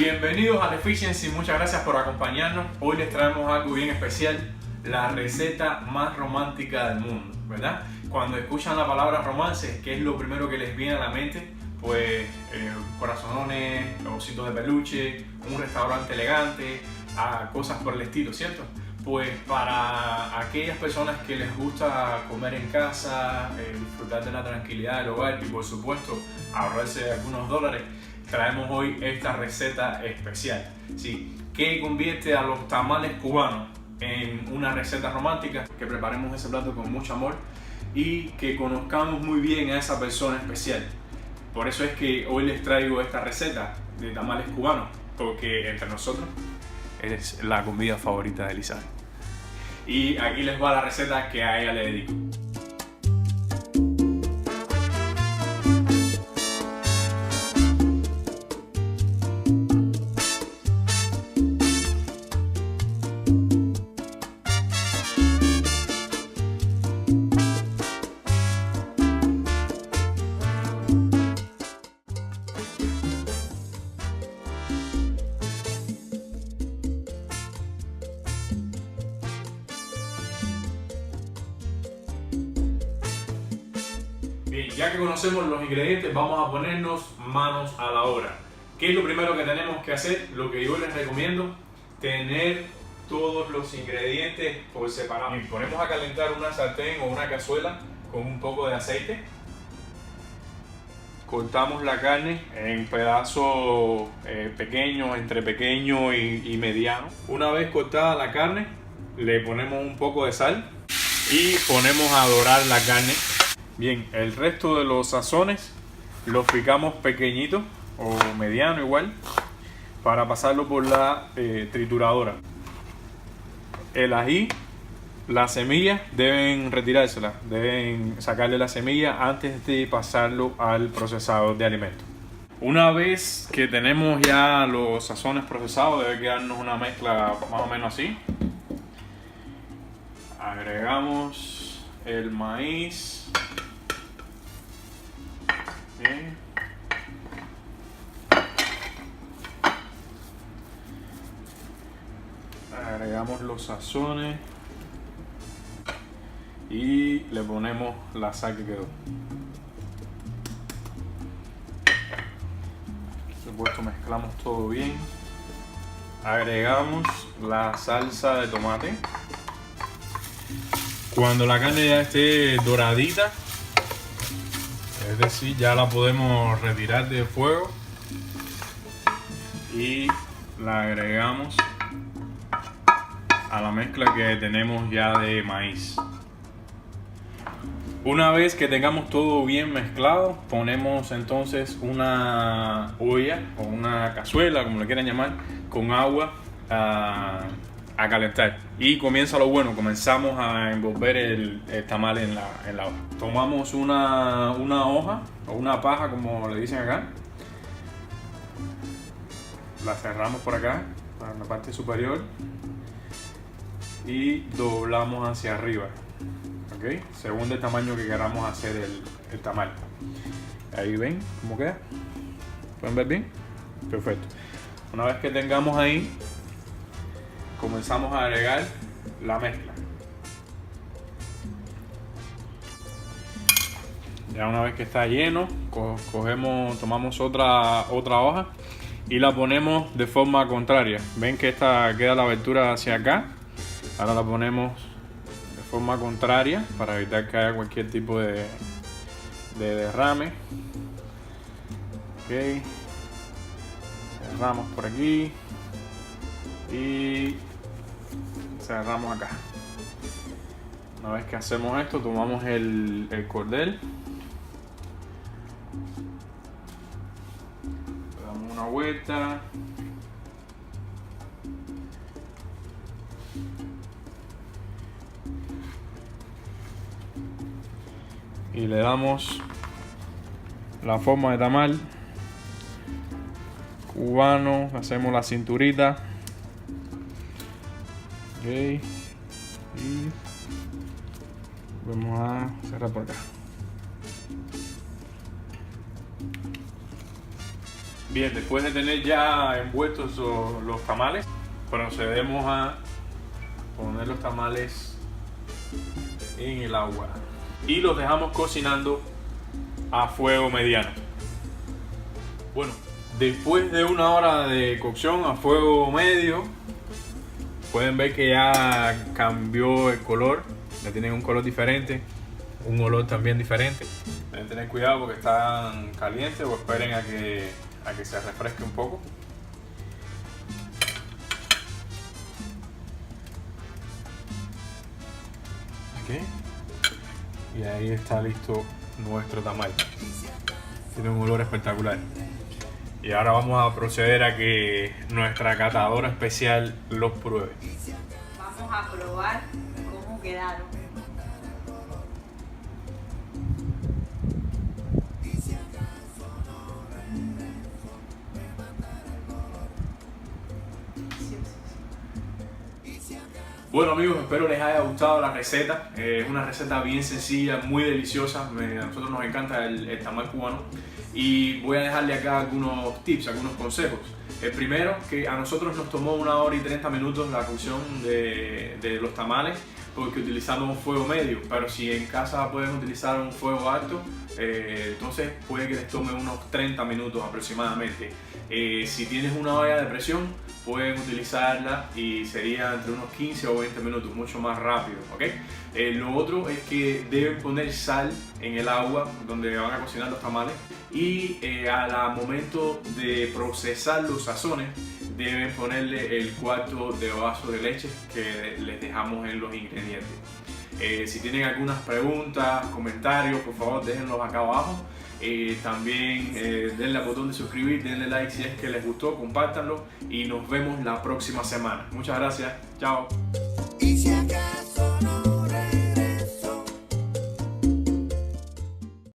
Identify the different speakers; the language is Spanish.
Speaker 1: Bienvenidos a Efficiency, muchas gracias por acompañarnos. Hoy les traemos algo bien especial, la receta más romántica del mundo, ¿verdad? Cuando escuchan la palabra romance, ¿qué es lo primero que les viene a la mente? Pues corazones, ositos de peluche, un restaurante elegante, cosas por el estilo, ¿cierto? Pues para aquellas personas que les gusta comer en casa, disfrutar de la tranquilidad del hogar y por supuesto ahorrarse algunos dólares, traemos hoy esta receta especial, ¿sí? Que convierte a los tamales cubanos en una receta romántica, que preparemos ese plato con mucho amor y que conozcamos muy bien a esa persona especial. Por eso es que hoy les traigo esta receta de tamales cubanos, porque entre nosotros es la comida favorita de Elizabeth. Y aquí les va la receta que a ella le dedico. Bien, ya que conocemos los ingredientes, vamos a ponernos manos a la obra. ¿Qué es lo primero que tenemos que hacer? Lo que yo les recomiendo, tener todos los ingredientes por separado. Bien, ponemos a calentar una sartén o una cazuela con un poco de aceite. Cortamos la carne en pedazos pequeños, entre pequeño y mediano. Una vez cortada la carne, le ponemos un poco de sal y ponemos a dorar la carne. Bien, el resto de los sazones los picamos pequeñitos o mediano igual para pasarlo por la trituradora. El ají, las semillas deben retirárselas, deben sacarle la semilla antes de pasarlo al procesador de alimentos. Una vez que tenemos ya los sazones procesados, debe quedarnos una mezcla más o menos así. Agregamos el maíz. Bien. Agregamos los sazones y le ponemos la sal que quedó. Por supuesto, mezclamos todo bien. Agregamos la salsa de tomate. Cuando la carne ya esté doradita, es decir, ya la podemos retirar del fuego y la agregamos a la mezcla que tenemos ya de maíz. Una vez que tengamos todo bien mezclado, ponemos entonces una olla o una cazuela, como le quieran llamar, con agua a calentar. Y comienza lo bueno, comenzamos a envolver el tamal en la hoja. Tomamos una hoja o una paja, como le dicen acá. La cerramos por acá, en la parte superior. Y doblamos hacia arriba, ¿ok? Según el tamaño que queramos hacer el tamal. Ahí ven cómo queda. ¿Pueden ver bien? Perfecto. Una vez que tengamos ahí, comenzamos a agregar la mezcla. Ya una vez que está lleno, tomamos otra hoja y la ponemos de forma contraria. Ven que esta queda la abertura hacia acá. Ahora la ponemos de forma contraria para evitar que haya cualquier tipo de derrame. Ok. Cerramos por aquí y cerramos acá. Una vez que hacemos esto, tomamos el cordel, le damos una vuelta. Y le damos la forma de tamal cubano, hacemos la cinturita. Okay. Y vamos a cerrar por acá. Bien, después de tener ya envueltos los tamales, procedemos a poner los tamales en el agua y los dejamos cocinando a fuego mediano. Bueno, después de 1 hora de cocción a fuego medio, pueden ver que ya cambió el color, ya tienen un color diferente, un olor también diferente. Deben tener cuidado porque están calientes o esperen a que se refresque un poco. Okay. Y ahí está listo nuestro tamal. Tiene un olor espectacular. Y ahora vamos a proceder a que nuestra catadora especial los pruebe.
Speaker 2: Vamos a probar cómo quedaron.
Speaker 1: Bueno amigos, espero les haya gustado la receta. Es una receta bien sencilla, muy deliciosa. A nosotros nos encanta el tamal cubano. Y voy a dejarle acá algunos tips, algunos consejos. El primero, que a nosotros nos tomó 1 hora y 30 minutos la cocción de los tamales, porque utilizamos un fuego medio. Pero si en casa pueden utilizar un fuego alto, entonces puede que les tome unos 30 minutos aproximadamente. Si tienes una olla de presión, pueden utilizarla y sería entre unos 15 o 20 minutos, mucho más rápido, ¿ok? Lo otro es que deben poner sal en el agua donde van a cocinar los tamales y al momento de procesar los sazones deben ponerle el 1/4 de vaso de leche que les dejamos en los ingredientes. Si tienen algunas preguntas, comentarios, por favor déjenlos acá abajo. También denle al botón de suscribir, denle like si es que les gustó, compártanlo y nos vemos la próxima semana. Muchas gracias, chao.